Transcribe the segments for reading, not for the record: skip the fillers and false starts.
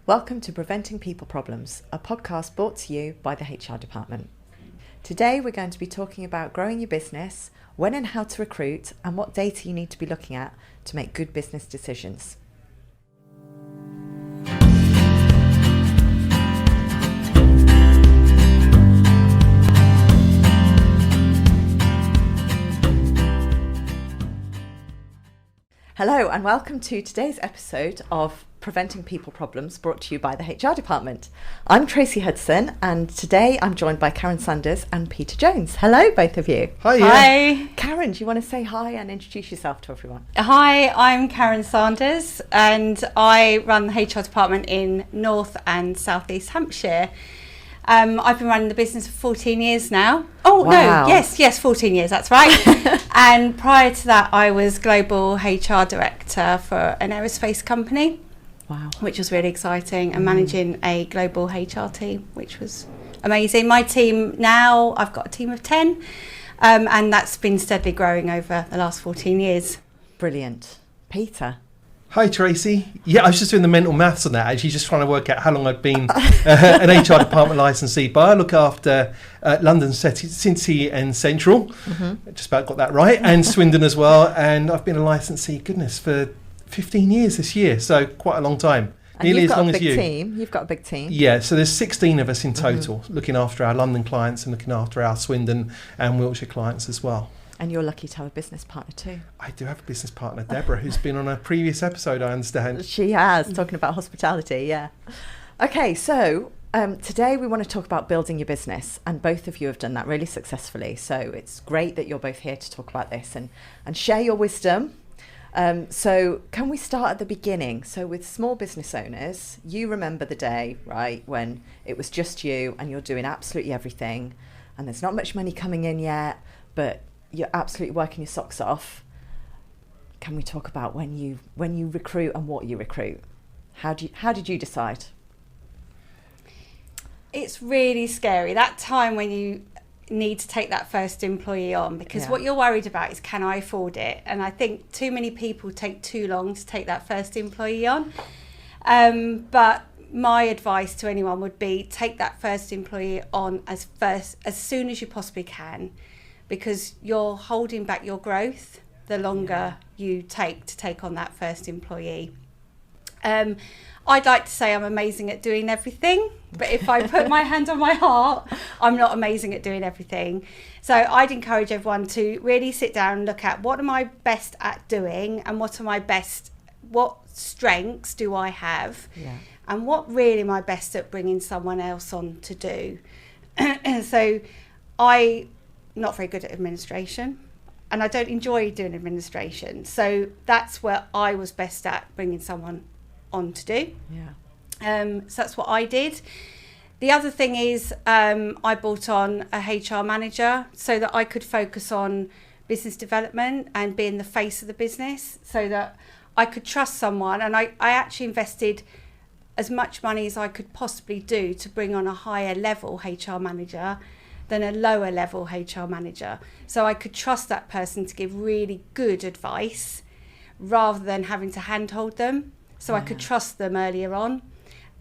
Welcome to Preventing People Problems, a podcast brought to you by the HR department. Today we're going to be talking about growing your business, when and how to recruit, and what data you need to be looking at to make good business decisions. Hello and welcome to today's episode of Preventing People Problems, brought to you by the HR department. I'm Tracy Hudson and today I'm joined by Karen Sanders and Peter Jones. Hello both of you. Hi. Hi. Karen, do you want to say hi and introduce yourself to everyone? Hi, I'm Karen Sanders and I run the HR department in North and South East Hampshire. I've been running the business for 14 years now. Oh, wow. No, yes, 14 years, that's right. And prior to that, I was Global HR Director for an aerospace company. Wow. Which was really exciting, and managing a global HR team, which was amazing. My team now, I've got a team of 10, and that's been steadily growing over the last 14 years. Brilliant. Peter? Hi, Tracy. Yeah, I was just doing the mental maths on that, actually, just trying to work out how long I'd been an HR department licensee. But I look after London, City and Central. Mm-hmm. Just about got that right. And Swindon as well. And I've been a licensee, goodness, for 15 years this year. So quite a long time. And nearly as long as you. You've got a big team. Yeah, so there's 16 of us in total, looking after our London clients and looking after our Swindon and Wiltshire clients as well. And you're lucky to have a business partner too. I do have a business partner, Deborah, who's been on a previous episode, I understand. She has, talking about hospitality, yeah. Okay, so today we want to talk about building your business, and both of you have done that really successfully. So it's great that you're both here to talk about this and share your wisdom. So can we start at the beginning? So with small business owners, you remember the day, right, when it was just you and you're doing absolutely everything and there's not much money coming in yet, but you're absolutely working your socks off. Can we talk about when you recruit and what you recruit? How did you decide? It's really scary, that time when you need to take that first employee on, because what you're worried about is, can I afford it? And I think too many people take too long to take that first employee on. But my advice to anyone would be, take that first employee on as soon as you possibly can, because you're holding back your growth the longer you take on that first employee. I'd like to say I'm amazing at doing everything, but if I put my hand on my heart, I'm not amazing at doing everything. So I'd encourage everyone to really sit down and look at, what am I best at doing, and what strengths do I have, and what really am I best at bringing someone else on to do. So I'm not very good at administration, and I don't enjoy doing administration. So that's where I was best at bringing someone on to do. So that's what I did. The other thing is, I brought on a HR manager so that I could focus on business development and being the face of the business, so that I could trust someone. And I actually invested as much money as I could possibly do to bring on a higher level HR manager than a lower level HR manager. So I could trust that person to give really good advice rather than having to handhold them. So I could trust them earlier on.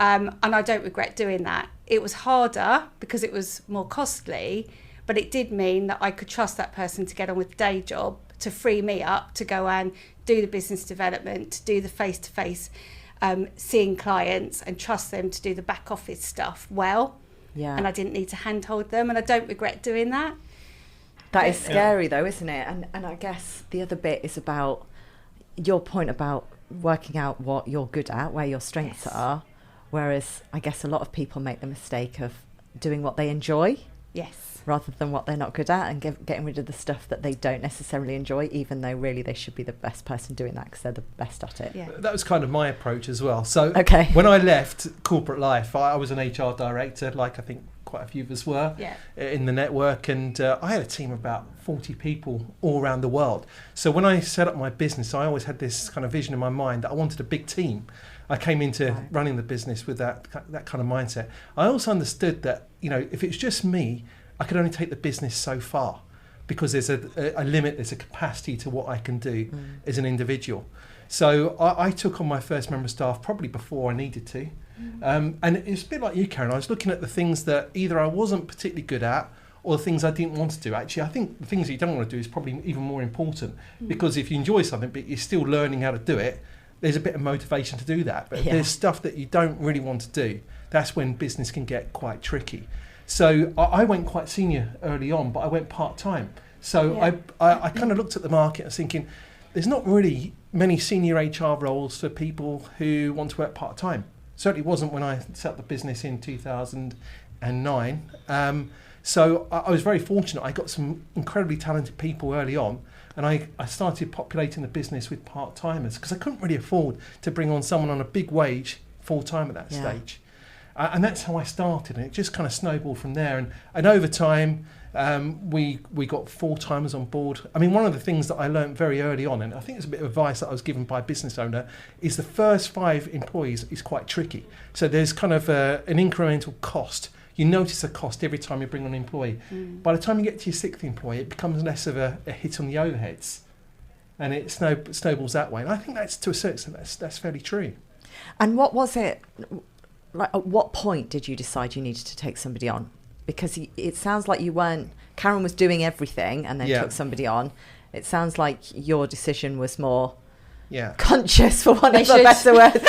And I don't regret doing that. It was harder because it was more costly, but it did mean that I could trust that person to get on with the day job, to free me up to go and do the business development, to do the face-to-face seeing clients, and trust them to do the back office stuff well. Yeah. And I didn't need to handhold them, and I don't regret doing that. That is scary though, isn't it? And I guess the other bit is about your point about working out what you're good at, where your strengths are, whereas I guess a lot of people make the mistake of doing what they enjoy rather than what they're not good at, and getting rid of the stuff that they don't necessarily enjoy, even though really they should be the best person doing that because they're the best at it. That was kind of my approach as well. So when I left corporate life, I was an HR director, like I think quite a few of us were in the network, and I had a team of about 40 people all around the world. So when I set up my business, I always had this kind of vision in my mind that I wanted a big team. I came into running the business with that kind of mindset. I also understood that, if it's just me, I could only take the business so far, because there's a limit, there's a capacity to what I can do as an individual. So I took on my first member of staff probably before I needed to. And it's a bit like you, Karen. I was looking at the things that either I wasn't particularly good at or the things I didn't want to do. Actually, I think the things that you don't want to do is probably even more important, because if you enjoy something but you're still learning how to do it, there's a bit of motivation to do that. But if there's stuff that you don't really want to do, that's when business can get quite tricky. So I went quite senior early on, but I went part-time. So I kind of looked at the market and was thinking, there's not really many senior HR roles for people who want to work part-time. Certainly wasn't when I set up the business in 2009. So I was very fortunate. I got some incredibly talented people early on, and I started populating the business with part-timers because I couldn't really afford to bring on someone on a big wage full-time at that stage. And that's how I started, and it just kind of snowballed from there. And over time, we got full-timers on board. I mean, one of the things that I learned very early on, and I think it's a bit of advice that I was given by a business owner, is the first 5 employees is quite tricky. So there's kind of an incremental cost. You notice a cost every time you bring on an employee. By the time you get to your 6th employee, it becomes less of a hit on the overheads, and it snowballs that way. And I think that's, to a certain extent, that's fairly true. And what was it? Like, at what point did you decide you needed to take somebody on? Because it sounds like you weren't, Karen was doing everything and then took somebody on. It sounds like your decision was more conscious, for want of a better word.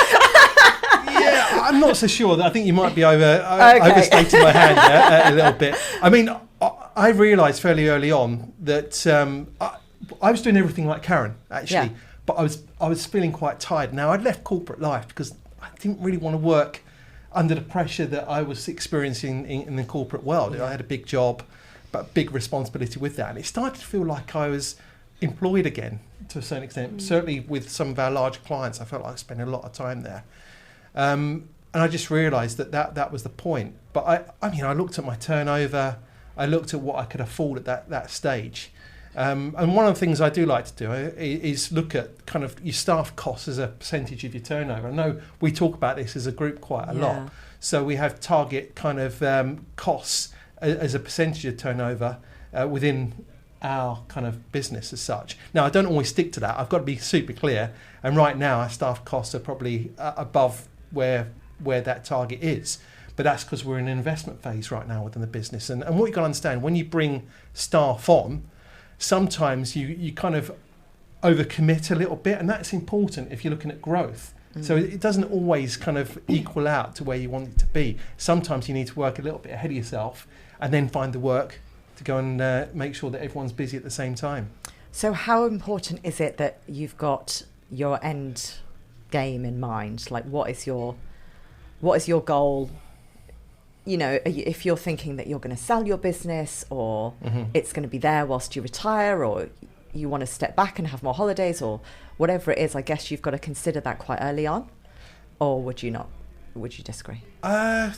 I'm not so sure. I think you might be overstating my hand there a little bit. I mean, I realised fairly early on that I was doing everything like Karen, actually, but I was feeling quite tired. Now, I'd left corporate life because I didn't really want to work under the pressure that I was experiencing in the corporate world. I had a big job, but big responsibility with that. And it started to feel like I was employed again to a certain extent. Certainly with some of our larger clients, I felt like I spent a lot of time there. And I just realised that was the point. But I mean, I looked at my turnover, I looked at what I could afford at that stage. And one of the things I do like to do is look at kind of your staff costs as a percentage of your turnover. I know we talk about this as a group quite a lot. So we have target kind of costs as a percentage of turnover within our kind of business as such. Now, I don't always stick to that. I've got to be super clear. And right now, our staff costs are probably above where that target is. But that's because we're in an investment phase right now within the business. And what you've got to understand, when you bring staff on, sometimes you kind of overcommit a little bit, and that's important if you're looking at growth. So it doesn't always kind of equal out to where you want it to be. Sometimes you need to work a little bit ahead of yourself and then find the work to go and make sure that everyone's busy at the same time. So how important is it that you've got your end game in mind? Like, what is your goal? You know, if you're thinking that you're going to sell your business, or it's going to be there whilst you retire, or you want to step back and have more holidays, or whatever it is, I guess you've got to consider that quite early on. Or would you not? Would you disagree? I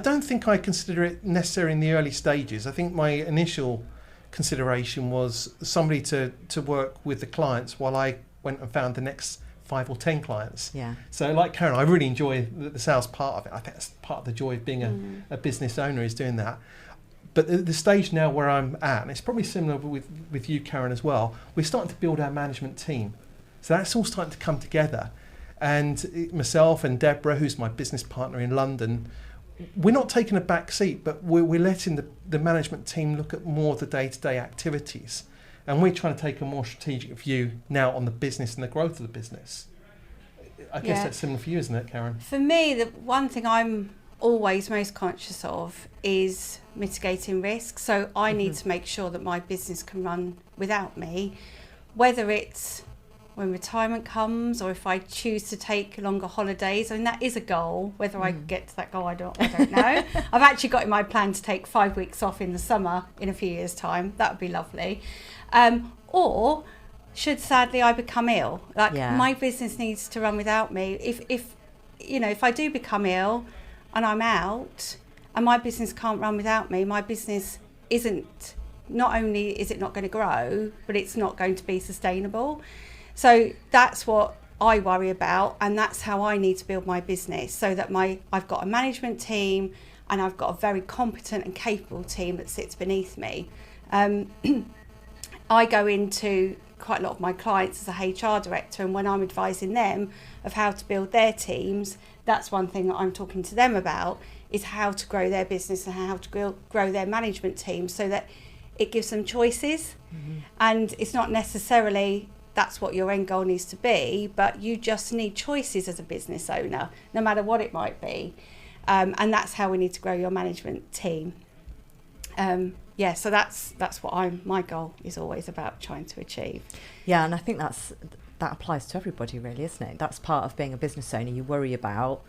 don't think I consider it necessary in the early stages. I think my initial consideration was somebody to work with the clients while I went and found the next 5 or 10 clients. So like Karen, I really enjoy the sales part of it. I think that's part of the joy of being a business owner, is doing that. But the stage now where I'm at, and it's probably similar with you, Karen, as well, we're starting to build our management team. So that's all starting to come together. And myself and Deborah, who's my business partner in London, we're not taking a back seat, but we're letting the management team look at more of the day-to-day activities. And we're trying to take a more strategic view now on the business and the growth of the business. I guess that's similar for you, isn't it, Karen? For me, the one thing I'm always most conscious of is mitigating risk. So I need to make sure that my business can run without me, whether it's when retirement comes or if I choose to take longer holidays. I mean, that is a goal. Whether I get to that goal, I don't know. I've actually got in my plan to take 5 weeks off in the summer in a few years' time. That would be lovely. Or should sadly I become ill, my business needs to run without me. If I do become ill and I'm out and my business can't run without me, my business not only is it not going to grow, but it's not going to be sustainable. So that's what I worry about, and that's how I need to build my business, so that I've got a management team and I've got a very competent and capable team that sits beneath me. I go into quite a lot of my clients as a HR director, and when I'm advising them of how to build their teams, that's one thing that I'm talking to them about, is how to grow their business and how to grow their management team, so that it gives them choices. And it's not necessarily that's what your end goal needs to be, but you just need choices as a business owner, no matter what it might be. And that's how we need to grow your management team. So that's what my goal is always about trying to achieve. Yeah, and I think that applies to everybody really, isn't it? That's part of being a business owner. You worry about,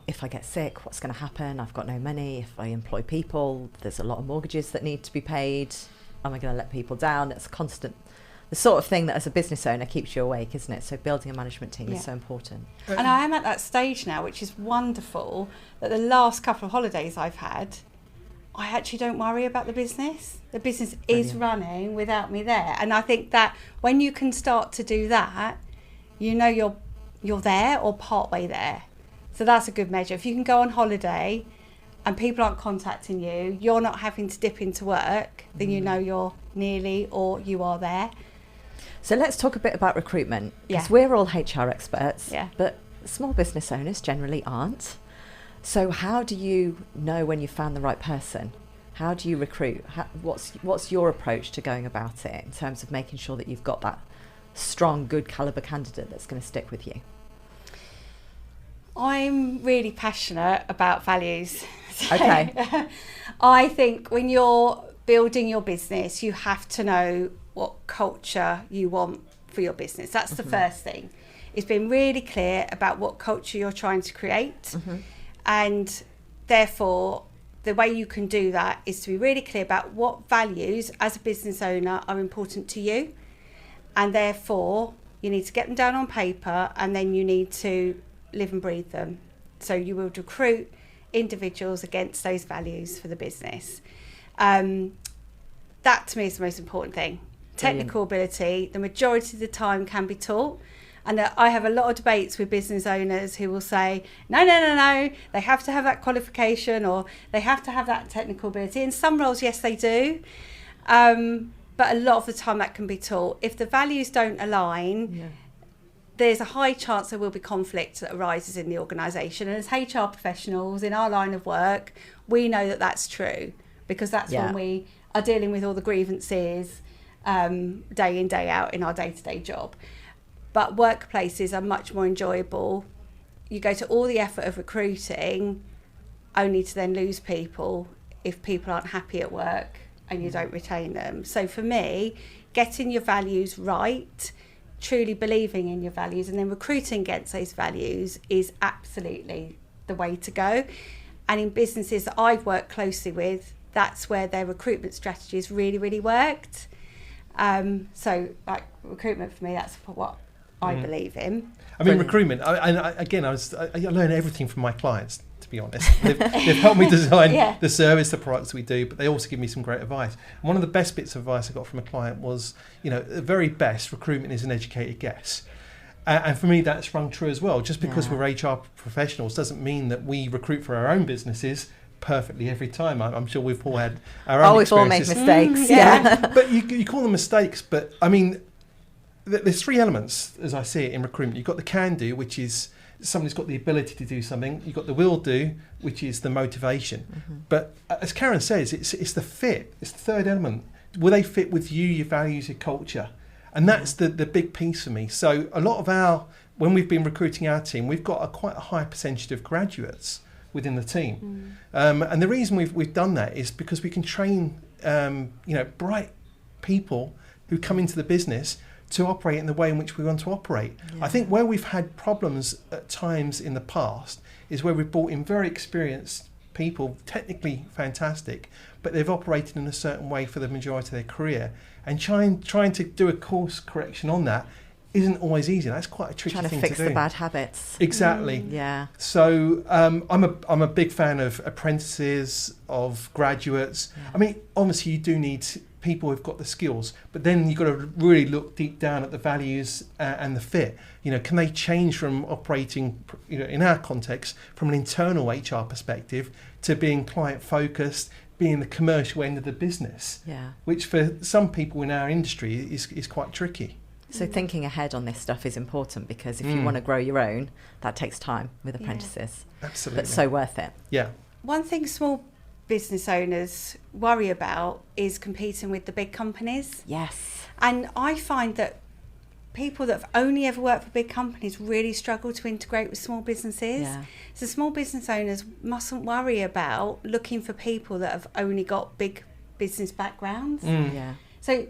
if I get sick, what's going to happen? I've got no money. If I employ people, there's a lot of mortgages that need to be paid. Am I going to let people down? It's constant. The sort of thing that as a business owner keeps you awake, isn't it? So building a management team is so important. And I am at that stage now, which is wonderful, that the last couple of holidays I've had, I actually don't worry about the business. The business is running without me there. And I think that when you can start to do that, you know you're there or partway there. So that's a good measure. If you can go on holiday and people aren't contacting you, you're not having to dip into work, then you know you're nearly or you are there. So let's talk a bit about recruitment, because we're all HR experts, but small business owners generally aren't. So how do you know when you've found the right person? How do you recruit? What's your approach to going about it in terms of making sure that you've got that strong, good calibre candidate that's going to stick with you? I'm really passionate about values. Okay. I think when you're building your business, you have to know what culture you want for your business. That's the first thing. It's been really clear about what culture you're trying to create. And therefore, the way you can do that is to be really clear about what values as a business owner are important to you. And therefore, you need to get them down on paper, and then you need to live and breathe them. So you will recruit individuals against those values for the business. That to me is the most important thing. Technical ability, the majority of the time, can be taught. And I have a lot of debates with business owners who will say, no, they have to have that qualification or they have to have that technical ability. In some roles, yes, they do. But a lot of the time that can be taught. If the values don't align, there's a high chance there will be conflict that arises in the organisation. And as HR professionals in our line of work, we know that that's true, because that's when we are dealing with all the grievances day in, day out in our day-to-day job. But workplaces are much more enjoyable. You go to all the effort of recruiting only to then lose people if people aren't happy at work and you don't retain them. So for me, getting your values right, truly believing in your values, and then recruiting against those values is absolutely the way to go. And in businesses that I've worked closely with, that's where their recruitment strategies really, really worked. So like recruitment for me, that's what I believe in. I mean, recruitment, I learn everything from my clients, to be honest. They've helped me design the service, the products we do, but they also give me some great advice. And one of the best bits of advice I got from a client was, the very best recruitment is an educated guess. And for me, that's rung true as well. Just because we're HR professionals doesn't mean that we recruit for our own businesses perfectly every time. I'm sure we've all had our own experiences. We've all made mistakes. But you call them mistakes, but I mean, there's three elements as I see it in recruitment. You've got the can do, which is somebody's got the ability to do something. You've got the will do, which is the motivation. But as Karen says, it's the fit. It's the third element. Will they fit with you, your values, your culture? And that's the big piece for me. So a lot of when we've been recruiting our team, we've got quite a high percentage of graduates within the team. And the reason we've done that is because we can train bright people who come into the business to operate in the way in which we want to operate. I think where we've had problems at times in the past is where we've brought in very experienced people, technically fantastic, but they've operated in a certain way for the majority of their career, and trying to do a course correction on that isn't always easy. That's quite a tricky thing to do. Trying to fix the bad habits. Exactly. Yeah. So I'm a big fan of apprentices, of graduates. I mean, obviously you do need people who've got the skills, but then you've got to really look deep down at the values and the fit. Can they change from operating, in our context, from an internal HR perspective to being client focused, being the commercial end of the business, which for some people in our industry is quite tricky. So thinking ahead on this stuff is important, because if you want to grow your own, that takes time with apprentices. Absolutely. But so worth it. Yeah. One thing small business owners worry about is competing with the big companies. Yes. And I find that people that have only ever worked for big companies really struggle to integrate with small businesses. Yeah. So small business owners mustn't worry about looking for people that have only got big business backgrounds. Yeah. So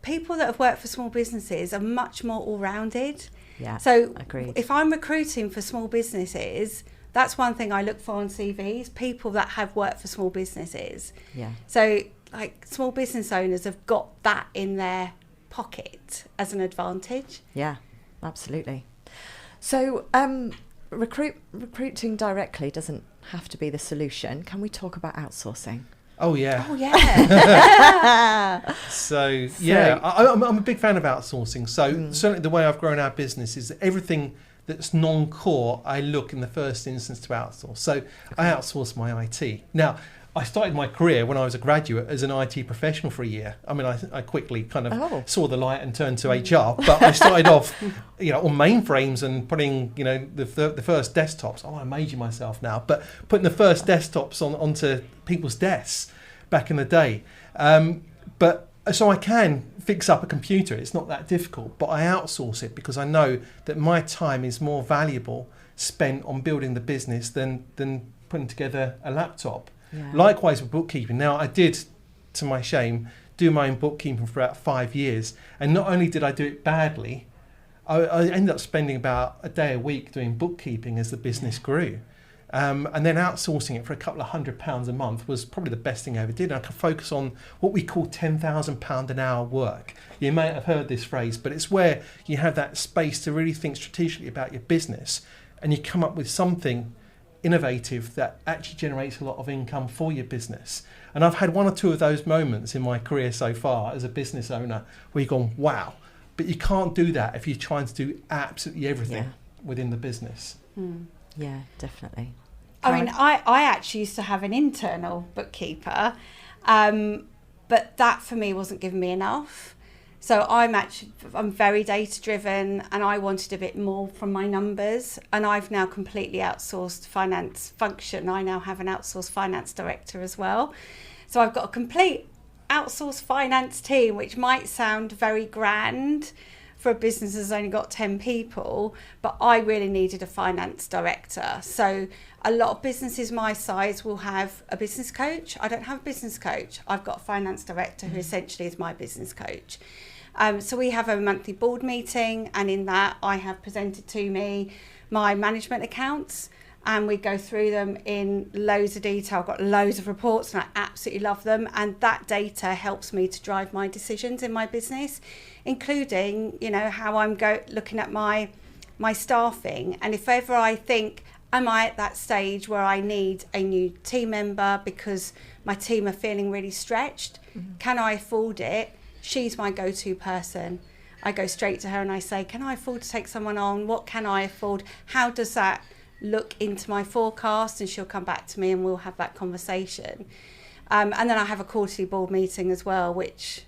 people that have worked for small businesses are much more all-rounded. Yeah. So agreed. If I'm recruiting for small businesses, that's one thing I look for on CVs, people that have worked for small businesses. Yeah. So like small business owners have got that in their pocket as an advantage. Yeah, absolutely. So recruiting directly doesn't have to be the solution. Can we talk about outsourcing? Oh yeah. Oh yeah. So yeah, I'm a big fan of outsourcing. So certainly the way I've grown our business is that everything that's non-core, I look in the first instance to outsource. So I outsource my IT. Now, I started my career when I was a graduate as an IT professional for a year. I mean, I quickly kind of saw the light and turned to HR, but I started off, on mainframes and putting, the first desktops. I'm aging myself now, but putting the first desktops onto people's desks back in the day. So I can fix up a computer. It's not that difficult, but I outsource it because I know that my time is more valuable spent on building the business than putting together a laptop. Yeah. Likewise with bookkeeping. Now, I did, to my shame, do my own bookkeeping for about 5 years. And not only did I do it badly, I ended up spending about a day a week doing bookkeeping as the business grew. And then outsourcing it for a couple of £100 a month was probably the best thing I ever did. I could focus on what we call £10,000 an hour work. You may have heard this phrase, but it's where you have that space to really think strategically about your business and you come up with something innovative that actually generates a lot of income for your business. And I've had one or two of those moments in my career so far as a business owner where you've gone, wow, but you can't do that if you're trying to do absolutely everything within the business. Yeah, definitely. I mean, I actually used to have an internal bookkeeper, but that for me wasn't giving me enough. So I'm very data driven and I wanted a bit more from my numbers, and I've now completely outsourced finance function. I now have an outsourced finance director as well. So I've got a complete outsourced finance team, which might sound very grand for a business that's only got 10 people, but I really needed a finance director. So a lot of businesses my size will have a business coach. I don't have a business coach. I've got a finance director who essentially is my business coach. So we have a monthly board meeting, and in that I have presented to me my management accounts, and we go through them in loads of detail. I've got loads of reports and I absolutely love them, and that data helps me to drive my decisions in my business, including how I'm looking at my staffing. And if ever I think, am I at that stage where I need a new team member because my team are feeling really stretched, can I afford it? She's my go-to person. I go straight to her and I say, can I afford to take someone on? What can I afford? How does that look into my forecast? And she'll come back to me and we'll have that conversation. And then I have a quarterly board meeting as well, which,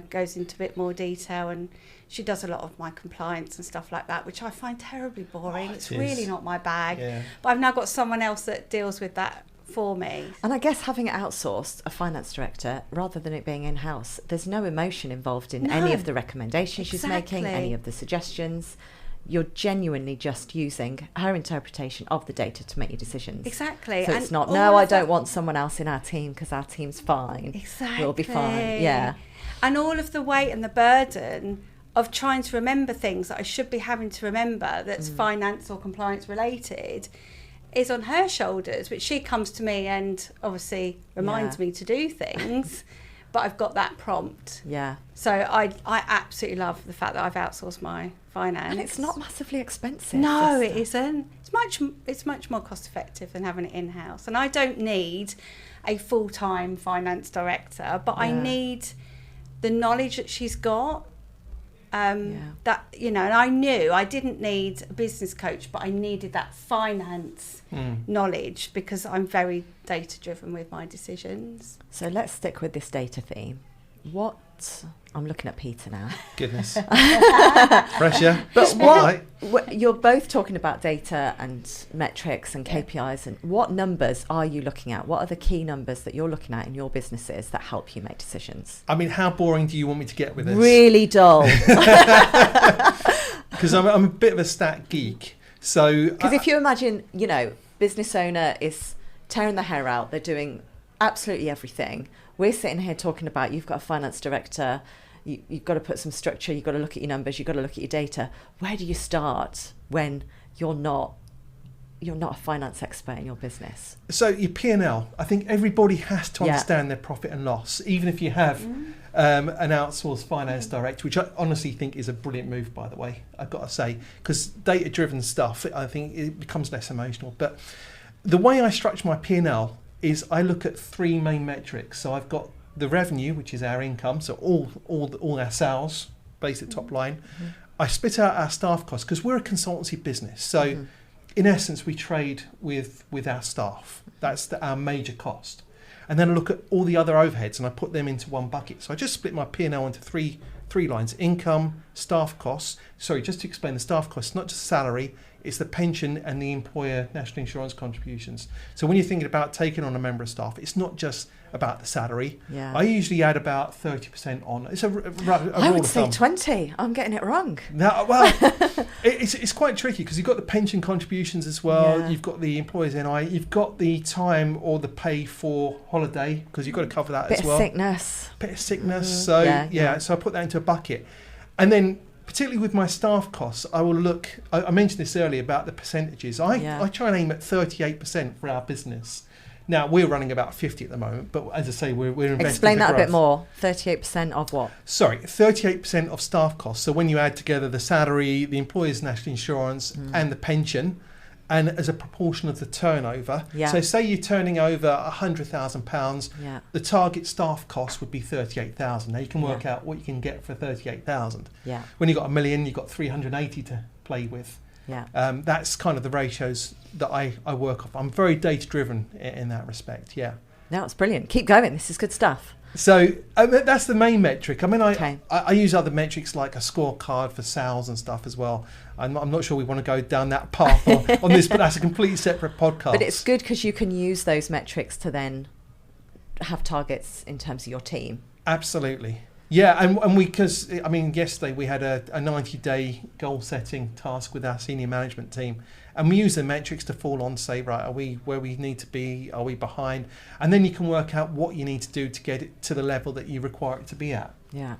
goes into a bit more detail, and she does a lot of my compliance and stuff like that, which I find terribly boring. It's really not my bag. Yeah. But I've now got someone else that deals with that for me. And I guess having outsourced a finance director rather than it being in-house, there's no emotion involved in any of the recommendations she's making, any of the suggestions. You're genuinely just using her interpretation of the data to make your decisions. Exactly. So it's not, no, I don't want someone else in our team because our team's fine. Exactly. We'll be fine. Yeah. And all of the weight and the burden of trying to remember things that I should be having to remember that's finance or compliance related is on her shoulders, which she comes to me and obviously reminds me to do things, but I've got that prompt. Yeah. So I absolutely love the fact that I've outsourced my finance. And it's not massively expensive. No, it isn't. It's much more cost effective than having it in-house. And I don't need a full-time finance director, but I need the knowledge that she's got That, you know, and I knew I didn't need a business coach, but I needed that finance knowledge because I'm very data driven with my decisions. So let's stick with this data theme. I'm looking at Peter now. Goodness. Pressure. But you're both talking about data and metrics and KPIs, and what numbers are you looking at? What are the key numbers that you're looking at in your businesses that help you make decisions? I mean, how boring do you want me to get with this? Really dull. Because I'm a bit of a stat geek. So because if you imagine, you know, business owner is tearing their hair out, they're doing absolutely everything. We're sitting here talking about, you've got a finance director, you've got to put some structure, you've got to look at your numbers, you've got to look at your data. Where do you start when you're not a finance expert in your business? So your P&L, I think everybody has to understand their profit and loss, even if you have an outsourced finance director, which I honestly think is a brilliant move, by the way, I've got to say, because data-driven stuff, I think it becomes less emotional. But the way I structure my P&L is I look at three main metrics. So I've got the revenue, which is our income, so all our sales, basic top line. I split out our staff costs because we're a consultancy business. So in essence, we trade with our staff. That's our major cost. And then I look at all the other overheads and I put them into one bucket. So I just split my P&L into three lines: income, staff costs. Sorry, just to explain the staff costs, not just salary, it's the pension and the employer national insurance contributions. So when you're thinking about taking on a member of staff, it's not just about the salary. I usually add about 30% on. It's a I would say 20. I'm getting it wrong. No, well, it's quite tricky because you've got the pension contributions as well. You've got the employer's NI. You've got the time or the pay for holiday because you've got to cover that as well. Bit of sickness. So so I put that into a bucket, and then particularly with my staff costs, I will look. I mentioned this earlier about the percentages. I try and aim at 38% for our business. Now, we're running about 50 at the moment, but as I say, we're investing. Explain that a bit more. 38% of what? Sorry, 38% of staff costs. So when you add together the salary, the employer's national insurance and the pension, and as a proportion of the turnover. So say you're turning over £100,000, the target staff cost would be 38,000. Now you can work out what you can get for 38,000. When you've got $1 million, you've got 380 to play with. That's kind of the ratios that I work off. I'm very data driven in that respect. No, it's brilliant. Keep going. This is good stuff. So that's the main metric. I mean, I use other metrics like a scorecard for sales and stuff as well. I'm not sure we want to go down that path on this, but that's a completely separate podcast. But it's good because you can use those metrics to then have targets in terms of your team. Absolutely. Yeah, and because I mean, yesterday we had a 90-day goal setting task with our senior management team, and we use the metrics to fall on, say, right, are we where we need to be? Are we behind? And then you can work out what you need to do to get it to the level that you require it to be at. Yeah.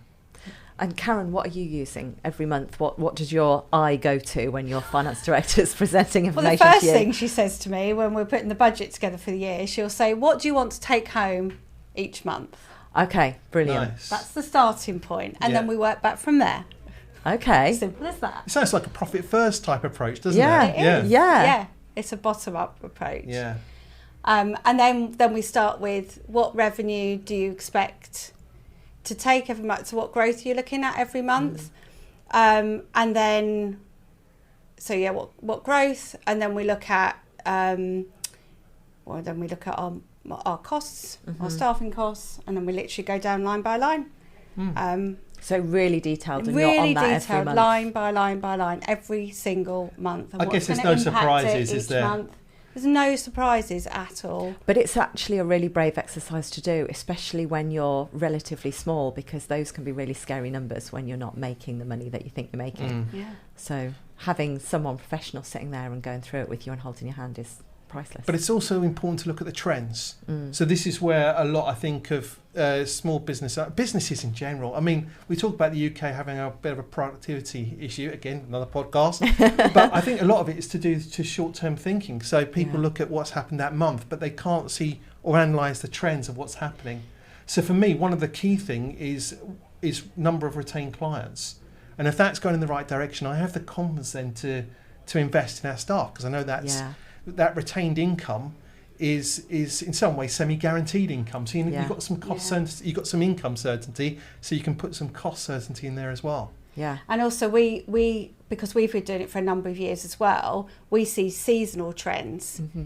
And Karen, what are you using every month? What does your eye go to when your finance director is presenting information to you? Well, the first thing she says to me when we're putting the budget together for the year, she'll say, what do you want to take home each month? Okay, brilliant. Nice. That's the starting point, and then we work back from there. Okay. Simple as that. It sounds like a profit first type approach, doesn't it? It is. Yeah. It's a bottom up approach. Yeah. And then we start with what revenue do you expect to take every month? So what growth are you looking at every month? And then what growth? And then we look at our costs, our staffing costs, and then we literally go down line by line. So really detailed, and really you're on that detailed, every month. line by line by line, every single month. And I guess there's no surprises, is there? Month. There's no surprises at all. But it's actually a really brave exercise to do, especially when you're relatively small, because those can be really scary numbers when you're not making the money that you think you're making. So having someone professional sitting there and going through it with you and holding your hand is priceless. But it's also important to look at the trends. So this is where a lot, I think, of small businesses in general. I mean, we talk about the UK having a bit of a productivity issue. Again, another podcast. But I think a lot of it is to do to short-term thinking. So people look at what's happened that month, but they can't see or analyse the trends of what's happening. So for me, one of the key thing is number of retained clients. And if that's going in the right direction, I have the confidence then to invest in our staff, because I know that retained income is in some way semi-guaranteed income. So you've got some cost certainty, you've got some income certainty, so you can put some cost certainty in there as well. Yeah. And also we because we've been doing it for a number of years as well, we see seasonal trends. Mm-hmm.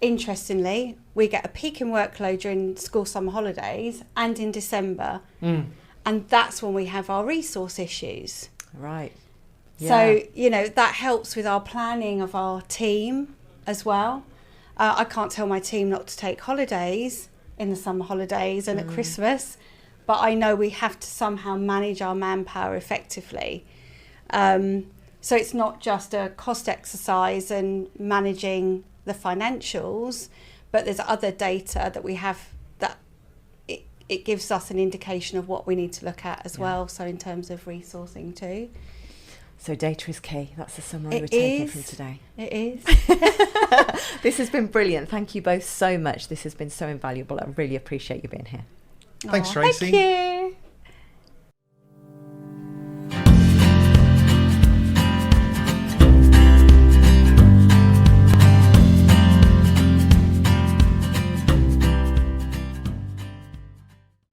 Interestingly, we get a peak in workload during school summer holidays and in December. And that's when we have our resource issues. Right. Yeah. So, you know, that helps with our planning of our team as well. I can't tell my team not to take holidays in the summer holidays and at Christmas, but I know we have to somehow manage our manpower effectively. So it's not just a cost exercise and managing the financials, but there's other data that we have that it gives us an indication of what we need to look at as well. So in terms of resourcing too. So data is key. That's the summary we're taking from today. It is. This has been brilliant. Thank you both so much. This has been so invaluable. I really appreciate you being here. Thanks, Tracy. Thank you.